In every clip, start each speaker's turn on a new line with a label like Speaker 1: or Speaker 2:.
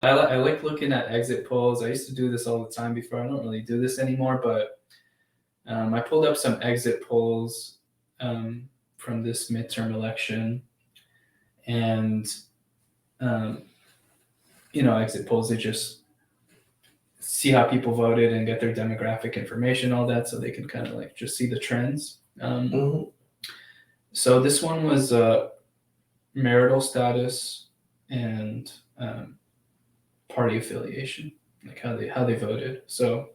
Speaker 1: I like looking at exit polls. I used to do this all the time before. I don't really do this anymore, but I pulled up some exit polls from this midterm election, and um, exit polls, they just see how people voted and get their demographic information, all that, so they can kind of like just see the trends.
Speaker 2: Mm-hmm.
Speaker 1: So this one was marital status and party affiliation, like how they voted. So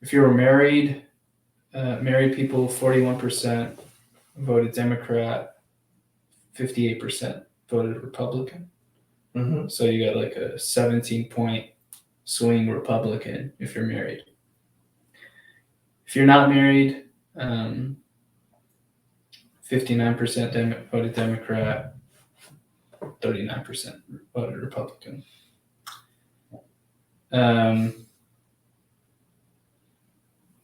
Speaker 1: if you were married, married people, 41% voted Democrat, 58% voted Republican.
Speaker 2: Mm-hmm.
Speaker 1: So you got like a 17-point swing Republican if you're married. If you're not married, 59% voted Democrat, 39% voted Republican.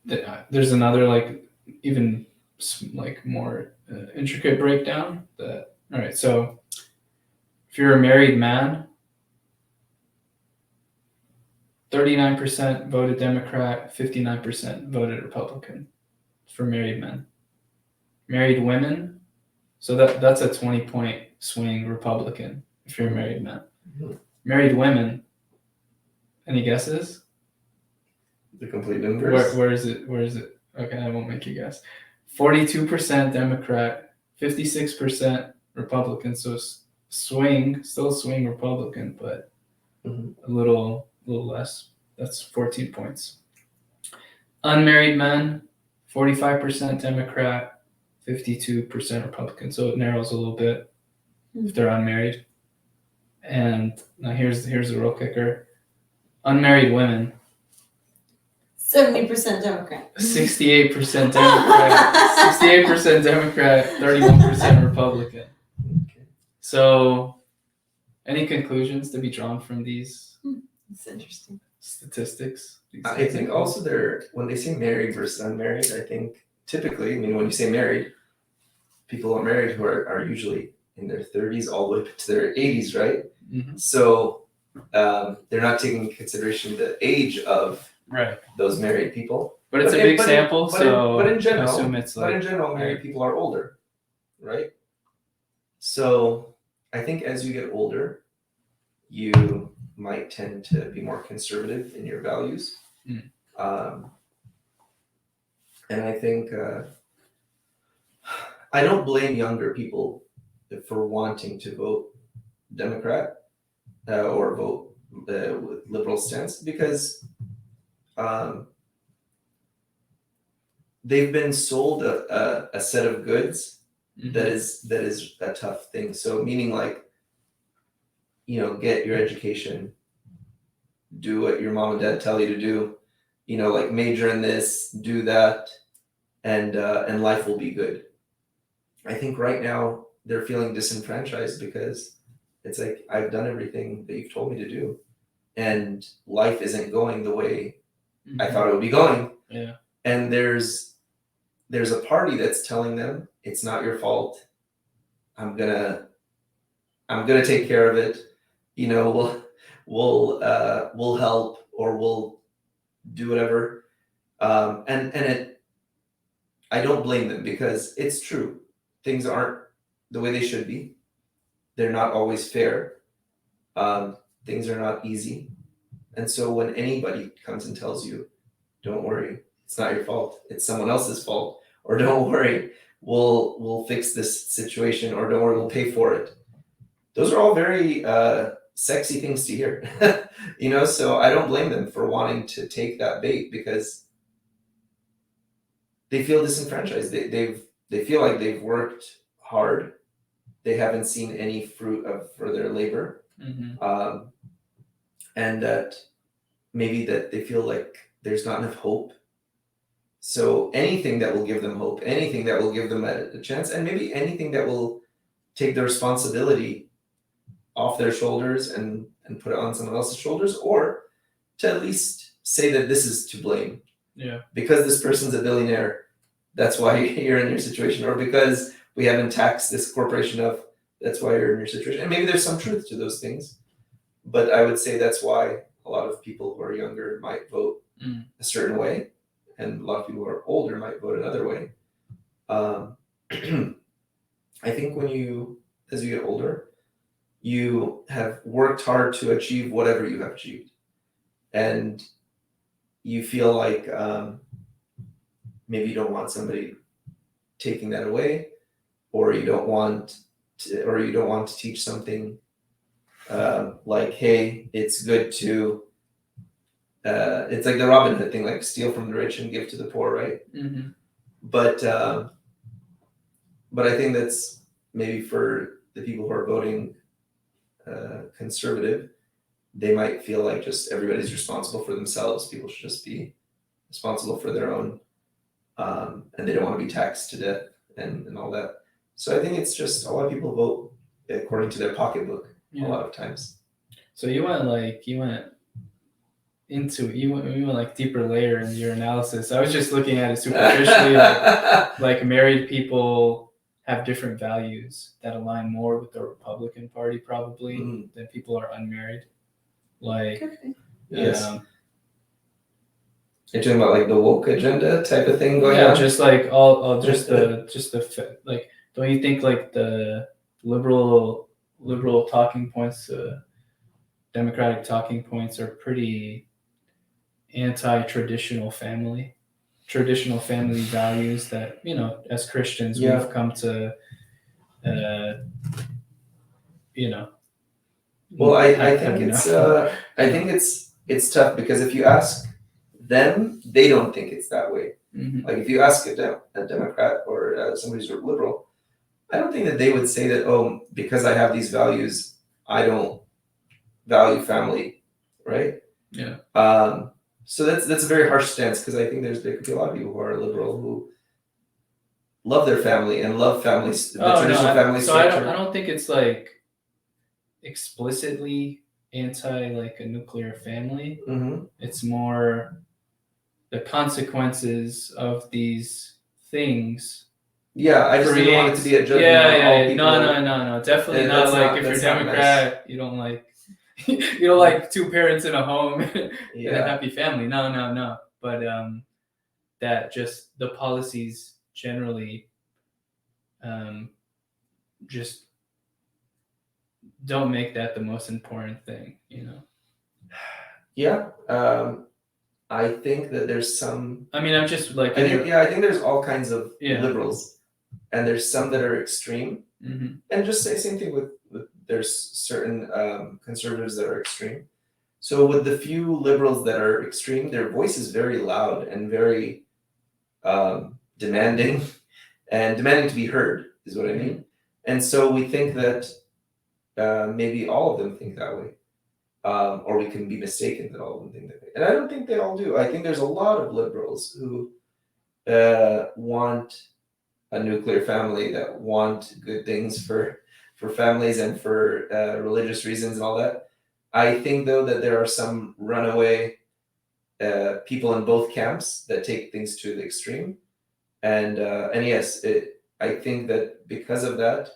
Speaker 1: There's another like even like more intricate breakdown. All right, so if you're a married man, 39% voted Democrat, 59% voted Republican for married men. Married women, so that's a 20-point swing Republican if you're a married man.
Speaker 2: Mm-hmm.
Speaker 1: Married women, any guesses?
Speaker 2: The complete inverse.
Speaker 1: Where is it? Okay, I won't make you guess. 42% Democrat, 56% Republican. So still swing Republican, but a little less. That's 14 points. Unmarried men, 45% Democrat, 52% Republican. So it narrows a little bit if they're unmarried. And now here's the real kicker. Unmarried women,
Speaker 3: 70% Democrat.
Speaker 1: 68% Democrat. 68% Democrat, 31% Republican.
Speaker 2: Okay.
Speaker 1: So, any conclusions to be drawn from these?
Speaker 3: That's interesting.
Speaker 1: Statistics.
Speaker 2: I think also when they say married versus unmarried, I think typically, when you say married, people are married who are usually in their 30s all the way up to their 80s, right?
Speaker 1: Mm-hmm.
Speaker 2: So they're not taking into consideration the age of those married people.
Speaker 1: But it's a big sample,
Speaker 2: but in general,
Speaker 1: I assume it's like,
Speaker 2: married people are older, right? So I think as you get older, you might tend to be more conservative in your values. And I think I don't blame younger people for wanting to vote Democrat or vote with liberal stance, because they've been sold a set of goods that is a tough thing. So meaning like, get your education, do what your mom and dad tell you to do, like major in this, do that, and life will be good. I think right now they're feeling disenfranchised because it's like, I've done everything that you've told me to do, and life isn't going the way I thought it would be going.
Speaker 1: Yeah. And
Speaker 2: there's a party that's telling them it's not your fault. I'm gonna take care of it. We'll help, or we'll do whatever. I don't blame them, because it's true. Things aren't the way they should be. They're not always fair. Things are not easy. And so when anybody comes and tells you, don't worry, it's not your fault, it's someone else's fault, or don't worry, we'll fix this situation, or don't worry, we'll pay for it. Those are all very sexy things to hear, so I don't blame them for wanting to take that bait, because they feel disenfranchised. They feel like they've worked hard. They haven't seen any fruit for their labor. And that maybe that they feel like there's not enough hope. So anything that will give them hope, anything that will give them a chance, and maybe anything that will take the responsibility off their shoulders and put it on someone else's shoulders, or to at least say that this is to blame.
Speaker 1: Yeah.
Speaker 2: Because this person's a billionaire, that's why you're in your situation, or because we haven't taxed this corporation enough, that's why you're in your situation. And maybe there's some truth to those things. But I would say that's why a lot of people who are younger might vote a certain way, and a lot of people who are older might vote another way. I think as you get older, you have worked hard to achieve whatever you have achieved, and you feel like maybe you don't want somebody taking that away, or you don't want to teach something like, hey, it's good to it's like the Robin Hood thing, like steal from the rich and give to the poor, right? But I think that's maybe for the people who are voting conservative, they might feel like just everybody's responsible for themselves. People should just be responsible for their own, and they don't want to be taxed to death and all that. So I think it's just a lot of people vote according to their pocketbook a lot of times.
Speaker 1: So you went like deeper layer in your analysis. I was just looking at it superficially, like married people have different values that align more with the Republican Party probably than people are unmarried. Like,
Speaker 2: yes. You're talking about like the woke agenda type of thing going on?
Speaker 1: Yeah, just like all just the like, don't you think like the liberal talking points, Democratic talking points are pretty anti-traditional family values that, as Christians we've come to
Speaker 2: well, I think it's tough, because if you ask them, they don't think it's that way. Like if you ask a Democrat or somebody who's liberal, I don't think that they would say that, oh, because I have these values, I don't value family, right?
Speaker 1: Yeah.
Speaker 2: So that's a very harsh stance, because I think there could be a lot of people who are liberal who love their family and love families, traditional family structure.
Speaker 1: I don't think it's like explicitly anti like a nuclear family. It's more the consequences of these things.
Speaker 2: Yeah, I just didn't want it to be a judgment on all people.
Speaker 1: No, definitely not. Like if you're Democrat, nice. You don't like two parents in a home and a happy family. No. But that just the policies generally just don't make that the most important thing,
Speaker 2: Yeah. I think that there's some.
Speaker 1: I mean, I'm just like.
Speaker 2: I think there's all kinds of liberals, and there's some that are extreme, and just say same thing with there's certain conservatives that are extreme. So with the few liberals that are extreme, their voice is very loud and very demanding, and demanding to be heard is what I mean. And so we think that maybe all of them think that way. Or we can be mistaken that all of them think that way. And I don't think they all do. I think there's a lot of liberals who want a nuclear family, that want good things for families and for religious reasons and all that. I think, though, that there are some runaway people in both camps that take things to the extreme. And yes, I think that because of that,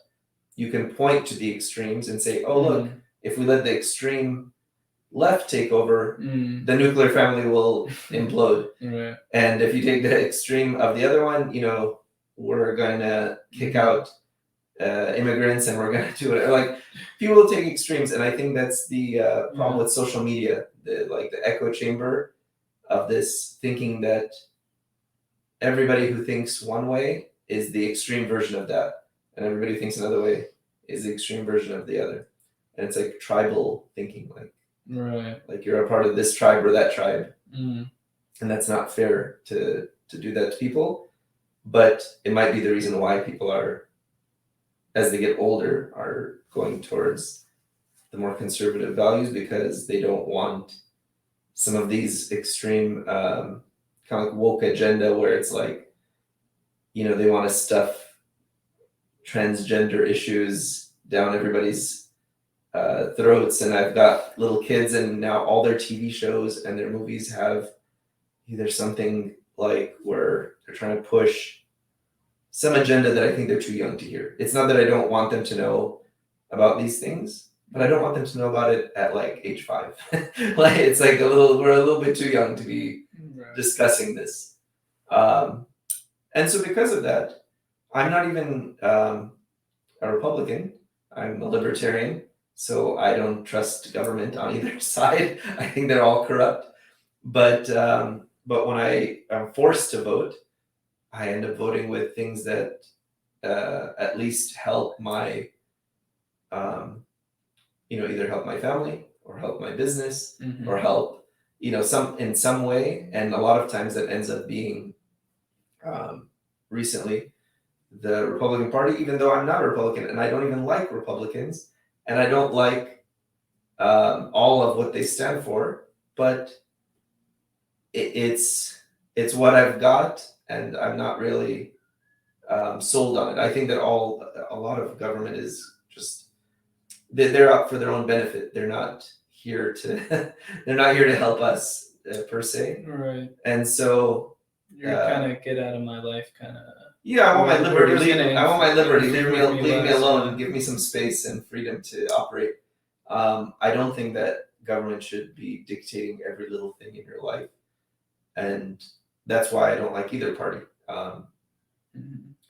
Speaker 2: you can point to the extremes and say, oh, look, if we let the extreme left take over, the nuclear family will implode.
Speaker 1: Right.
Speaker 2: And if you take the extreme of the other one, we're going to kick out immigrants, and we're going to do whatever. Like, people will take extremes, and I think that's the problem with social media, the echo chamber of this thinking that everybody who thinks one way is the extreme version of that, and everybody who thinks another way is the extreme version of the other. And it's like tribal thinking, like you're a part of this tribe or that tribe, and that's not fair to do that to people. But it might be the reason why people are, as they get older, are going towards the more conservative values, because they don't want some of these extreme kind of like woke agenda where it's like, they want to stuff transgender issues down everybody's throats. And I've got little kids, and now all their TV shows and their movies have either something like where they're trying to push some agenda that I think they're too young to hear. It's not that I don't want them to know about these things, but I don't want them to know about it at like age 5. Like it's like we're a little bit too young to be
Speaker 1: Right.
Speaker 2: discussing this. And so because of that, I'm not even a Republican. I'm a libertarian, so I don't trust government on either side. I think they're all corrupt. But when I am forced to vote, I end up voting with things that at least help my, either help my family or help my business
Speaker 1: Mhm.
Speaker 2: or help, in some way. And a lot of times that ends up being recently the Republican Party, even though I'm not a Republican and I don't even like Republicans and I don't like all of what they stand for, but it's what I've got, and I'm not really sold on it. I think that a lot of government is just they're out for their own benefit. They're not here to they're not here to help us per se.
Speaker 1: Right.
Speaker 2: And so
Speaker 1: You're kind of get out of my life, kind of.
Speaker 2: yeah, I want my liberty.
Speaker 1: Whoever's gonna
Speaker 2: I want my liberty.
Speaker 1: influence
Speaker 2: Leave me
Speaker 1: less,
Speaker 2: alone.
Speaker 1: yeah.
Speaker 2: Give me some space and freedom to operate. I don't think that government should be dictating every little thing in your life, and that's why I don't like either party.
Speaker 1: Mhm.